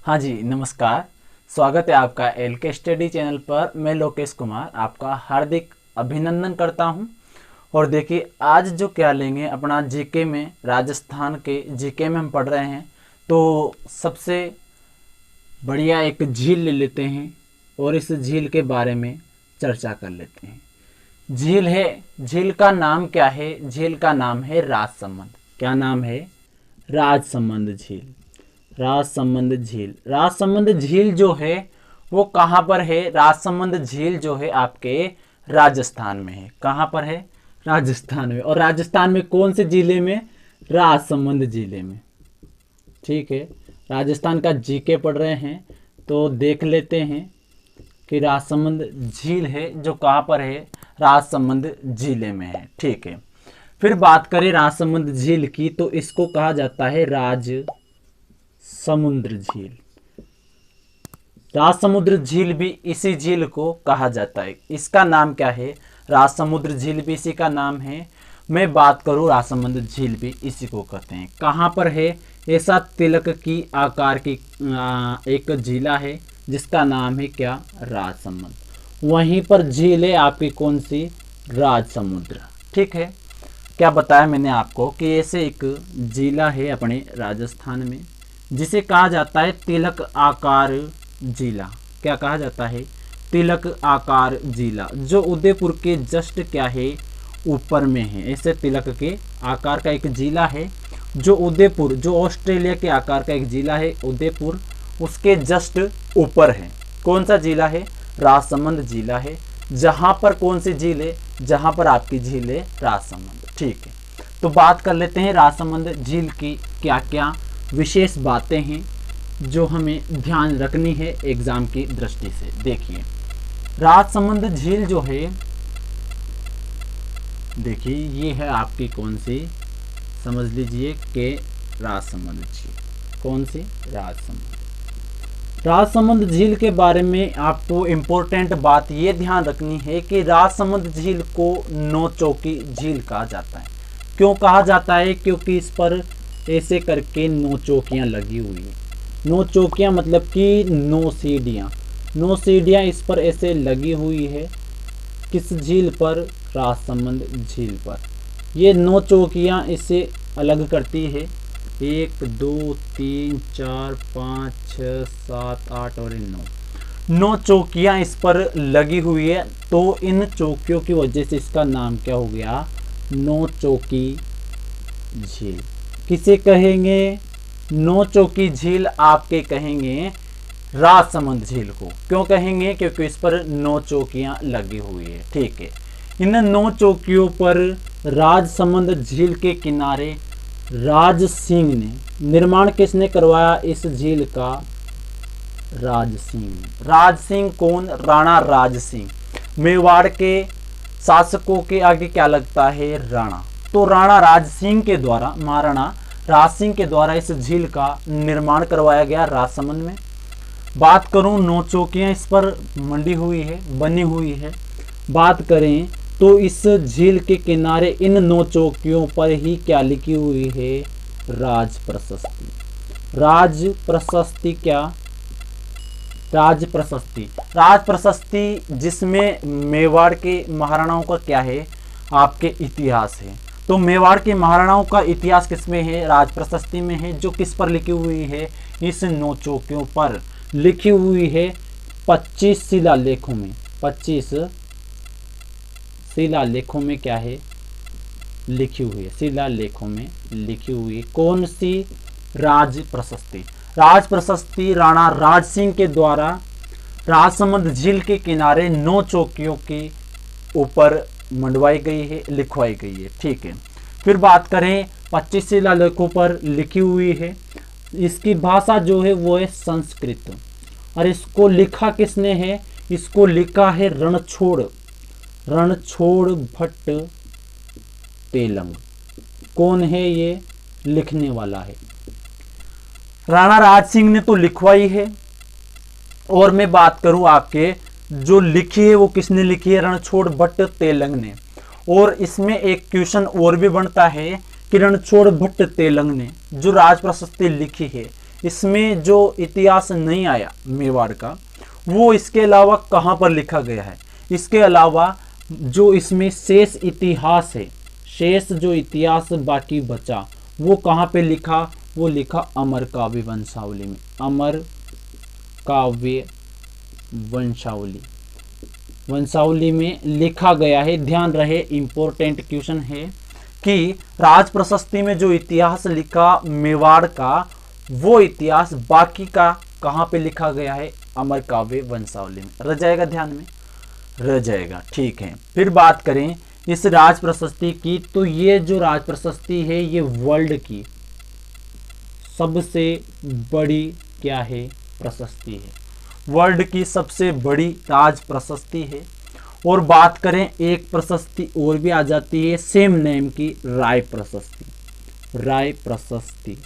हाँ जी, नमस्कार। स्वागत है आपका एल के स्टडी चैनल पर। मैं लोकेश कुमार आपका हार्दिक अभिनंदन करता हूं। और देखिए, आज जो क्या लेंगे अपना जीके में, राजस्थान के जीके में हम पढ़ रहे हैं। तो सबसे बढ़िया एक झील ले लेते हैं और इस झील के बारे में चर्चा कर लेते हैं। झील का नाम क्या है? झील का नाम है राजसमंद। क्या नाम है? राजसमंद झील। राजसमंद झील जो है वो कहाँ पर है? राजसमंद झील जो है आपके राजस्थान में है। कहाँ पर है? राजस्थान में। और राजस्थान में कौन से जिले में? राजसमंद जिले में। ठीक है, राजस्थान का जीके पढ़ रहे हैं तो देख लेते हैं कि राजसमंद झील है जो कहाँ पर है? राजसमंद जिले में है। ठीक है, फिर बात करें राजसमंद झील की तो इसको कहा जाता है समुद्र झील। राजसमुद्र झील भी इसी झील को कहा जाता है। इसका नाम क्या है? राजसमुद्र झील भी इसी का नाम है। मैं बात करूं, राजसमंद झील भी इसी को कहते हैं। कहाँ पर है? ऐसा तिलक की आकार की एक झीला है जिसका नाम है क्या? राजसमंद। वहीं पर झील है आपकी कौन सी? राजसमुद्र। ठीक है, क्या बताया मैंने आपको कि ऐसे एक जिला है अपने राजस्थान में जिसे कहा जाता है तिलक आकार जिला। क्या कहा जाता है? तिलक आकार जिला, जो उदयपुर के जस्ट क्या है? ऊपर में है। ऐसे तिलक के आकार का एक जिला है जो उदयपुर, जो ऑस्ट्रेलिया के आकार का एक जिला है उदयपुर, उसके जस्ट ऊपर है। कौन सा जिला है? राजसमंद जिला है। जहां पर कौन सी झील है? जहां पर आपकी झील है राजसमंद। ठीक है, तो बात कर लेते हैं राजसमंद झील की क्या क्या विशेष बातें हैं जो हमें ध्यान रखनी है एग्जाम की दृष्टि से। देखिए, राजसमंद झील जो है, देखिए ये है आपकी कौन सी? समझ लीजिए कि राजसमंद झील। कौन सी? राजसमंद झील के बारे में आपको इम्पोर्टेंट बात ये ध्यान रखनी है कि राजसमंद झील को नौ चौकी झील कहा जाता है। क्यों कहा जाता है? क्योंकि इस पर ऐसे करके 9 चौकियाँ लगी हुई है। 9 चौकियाँ मतलब कि 9 सीढ़ियाँ। 9 सीढ़ियाँ इस पर ऐसे लगी हुई है। किस झील पर? राजसमंद झील पर। ये 9 चौकियाँ इसे अलग करती है। 1 2 3 4 5 6 7 8 और 9 चौकियाँ इस पर लगी हुई है। तो इन चौकियों की वजह से इसका नाम क्या हो गया? 9 चौकी झील। किसे कहेंगे? 9 चौकी झील आपके कहेंगे राजसमंद झील को। क्यों कहेंगे? क्योंकि इस पर 9 चौकियां लगी हुई है। ठीक है, इन 9 चौकियों पर राजसमंद झील के किनारे राज सिंह ने निर्माण किसने करवाया इस झील का? राज सिंह। राज सिंह कौन? राणा राज सिंह। मेवाड़ के शासकों के आगे क्या लगता है? राणा। तो राणा राज सिंह के द्वारा, महाराणा राज सिंह के द्वारा इस झील का निर्माण करवाया गया राजसमंद में। बात करूं, 9 चौकियां इस पर मंडी हुई है, बनी हुई है। बात करें तो इस झील के किनारे इन 9 चौकियों पर ही क्या लिखी हुई है? राज प्रशस्ति। राज प्रशस्ति क्या? राज प्रशस्ति जिसमें मेवाड़ के महाराणाओं का क्या है? आपके इतिहास है। तो मेवाड़ के महाराणाओं का इतिहास किसमें है? राज प्रशस्ति में है, जो किस पर लिखी हुई है? इस 9 चौकियों पर लिखी हुई है 25 शिलालेखों में। 25 शिलालेखों में क्या है? लिखी हुई है। शिलालेखों में लिखी हुई कौन सी? राज प्रशस्ति। राज प्रशस्ति राणा राज सिंह के द्वारा राजसमंद झील के किनारे 9 चौकियों के ऊपर मंडवाई गई है, लिखवाई गई है। ठीक है, फिर बात करें 25 शिलालेखों पर लिखी हुई है। इसकी भाषा जो है वो है संस्कृत। और इसको लिखा किसने है? इसको लिखा है रणछोड़ भट्ट तेलंग। कौन है ये लिखने वाला? है राणा राज सिंह ने तो लिखवाई है। और मैं बात करूं आपके जो लिखी है वो किसने लिखी है? रणछोड़ भट्ट तेलंग ने। और इसमें एक क्वेश्चन और भी बनता है कि रणछोड़ भट्ट तेलंग ने जो राज प्रशस्ति लिखी है इसमें जो इतिहास नहीं आया मेवाड़ का, वो इसके अलावा कहाँ पर लिखा गया है? इसके अलावा जो इसमें शेष इतिहास है, शेष जो इतिहास बाकी बचा, वो कहाँ पे लिखा? वो लिखा अमर काव्य वंशावली में। अमर काव्य वंशावली में लिखा गया है। ध्यान रहे, इंपॉर्टेंट क्वेश्चन है कि राज प्रशस्ति में जो इतिहास लिखा मेवाड़ का, वो इतिहास बाकी का कहाँ पे लिखा गया है? अमर काव्य वंशावली में। रह जाएगा, ध्यान में रह जाएगा, ठीक है। फिर बात करें इस राज प्रशस्ति की, तो ये जो राज प्रशस्ति है ये वर्ल्ड की सबसे बड़ी क्या है? प्रशस्ति है। वर्ल्ड की सबसे बड़ी राज प्रशस्ति है। और बात करें एक प्रशस्ति और भी आ जाती है सेम नेम की, राय प्रशस्ति। राय प्रशस्ति,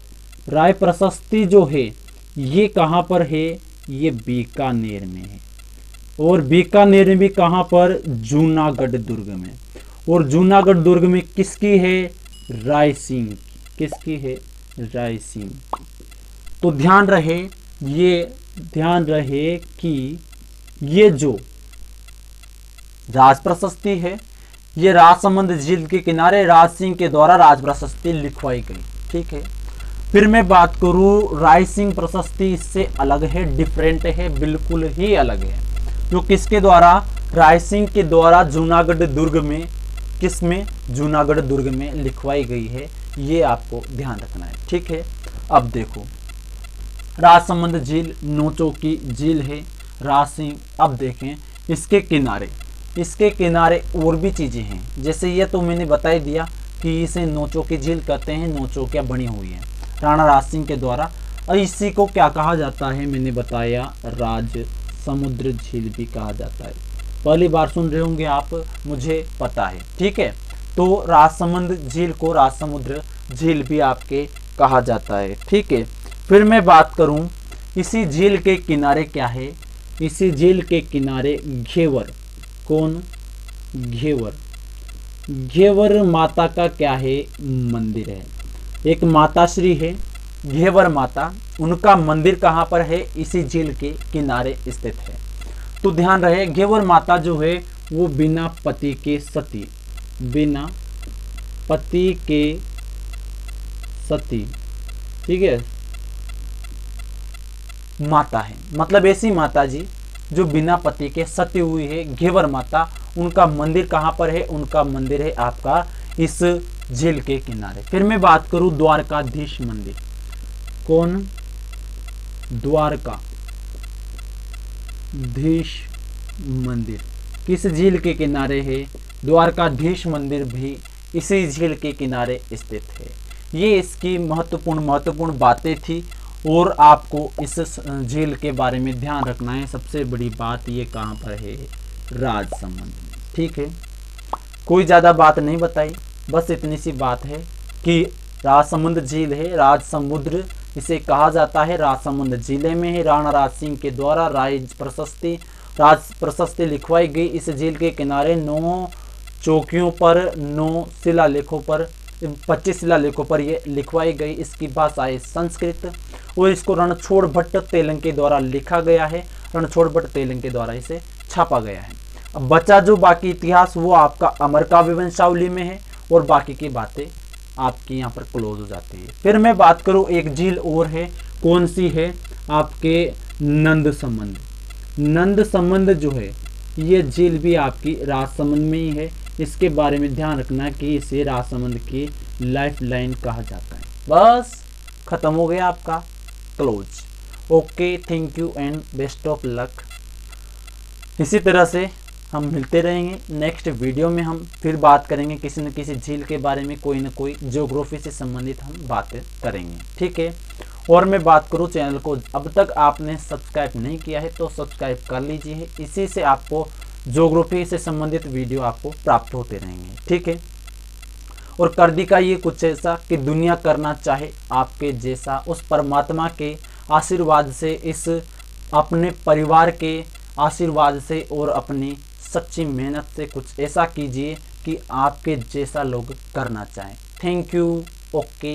राय प्रशस्ति जो है ये कहाँ पर है? ये बीकानेर में है। और बीकानेर में भी कहाँ पर? जूनागढ़ दुर्ग में। और जूनागढ़ दुर्ग में किसकी है? राय सिंह की। किसकी है? राय सिंह। तो ध्यान रहे कि ये जो राज प्रशस्ति है ये राजसमंद झील के किनारे राज सिंह के द्वारा राज प्रशस्ति लिखवाई गई, ठीक है। फिर मैं बात करूँ राय सिंह प्रशस्ति, इससे अलग है, डिफरेंट है, बिल्कुल ही अलग है। जो किसके द्वारा? राय सिंह के द्वारा जूनागढ़ दुर्ग में, किसमें? जूनागढ़ दुर्ग में लिखवाई गई है। ये आपको ध्यान रखना है, ठीक है। अब देखो, राजसमंद झील नौचौकी झील है, राज सिंह। अब देखें इसके किनारे और भी चीजें हैं। जैसे ये तो मैंने बता ही दिया कि इसे नौचौकी झील कहते हैं, नौचौकियां बनी हुई हैं राणा राज सिंह के द्वारा। और इसी को क्या कहा जाता है? मैंने बताया, राज समुद्र झील भी कहा जाता है। पहली बार सुन रहे होंगे आप, मुझे पता है, ठीक है। तो राजसमंद झील को राजसमुद्र झील भी आपके कहा जाता है, ठीक है। फिर मैं बात करूं इसी झील के किनारे क्या है? इसी झील के किनारे घेवर। कौन? घेवर। घेवर माता का क्या है? मंदिर है। एक माताश्री है घेवर माता, उनका मंदिर कहाँ पर है? इसी झील के किनारे स्थित है। तो ध्यान रहे, घेवर माता जो है वो बिना पति के सती, बिना पति के सती, ठीक है, माता है। मतलब ऐसी माता जी जो बिना पति के सती हुई है, घेवर माता। उनका मंदिर कहाँ पर है? उनका मंदिर है आपका इस झील के किनारे। फिर मैं बात करूं द्वारकाधीश मंदिर। कौन? द्वारकाधीश मंदिर किस झील के किनारे है? द्वारकाधीश मंदिर भी इसी झील के किनारे स्थित है। ये इसकी महत्वपूर्ण बातें थी और आपको इस झील के बारे में ध्यान रखना है। सबसे बड़ी बात ये कहाँ पर है? राजसमंद, ठीक है। कोई ज़्यादा बात नहीं बताई, बस इतनी सी बात है कि राजसमंद झील है, राजसमुद्र इसे कहा जाता है, राजसमंद जिले में है। राणा राज सिंह के द्वारा राज प्रशस्ति लिखवाई गई। इस झील के किनारे 9 चौकियों पर 9 शिलालेखों पर 25 शिलालेखों पर ये लिखवाई गई। इसकी भाषा है संस्कृत और इसको रणछोड़ भट्ट तेलंग के द्वारा लिखा गया है। रणछोड़ भट्ट तेलंग के द्वारा इसे छापा गया है। अब बचा जो बाकी इतिहास वो आपका अमर काव्य वंशावली में है और बाकी की बातें आपकी यहाँ पर क्लोज हो जाती है। फिर मैं बात करूँ एक झील और है, कौन सी है? आपके नंदसमंद। नंदसमंद जो है ये झील भी आपकी राजसमंद में ही है। इसके बारे में ध्यान रखना कि इसे राजसमंद की लाइफ लाइन कहा जाता है। बस खत्म हो गया आपका close. Okay, thank you and best of luck. इसी तरह से हम मिलते रहेंगे। नेक्स्ट वीडियो में हम फिर बात करेंगे किसी न किसी झील के बारे में, कोई न कोई ज्योग्राफी से संबंधित हम बातें करेंगे, ठीक है। और मैं बात करूं, चैनल को अब तक आपने सब्सक्राइब नहीं किया है तो सब्सक्राइब कर लीजिए। इसी से आपको ज्योग्राफी से संबंधित वीडियो आपको प्राप्त होते रहेंगे, ठीक है। और कर दी का ये कुछ ऐसा कि दुनिया करना चाहे आपके जैसा, उस परमात्मा के आशीर्वाद से, इस अपने परिवार के आशीर्वाद से और अपनी सच्ची मेहनत से कुछ ऐसा कीजिए कि आपके जैसा लोग करना चाहें। Thank you. ओके।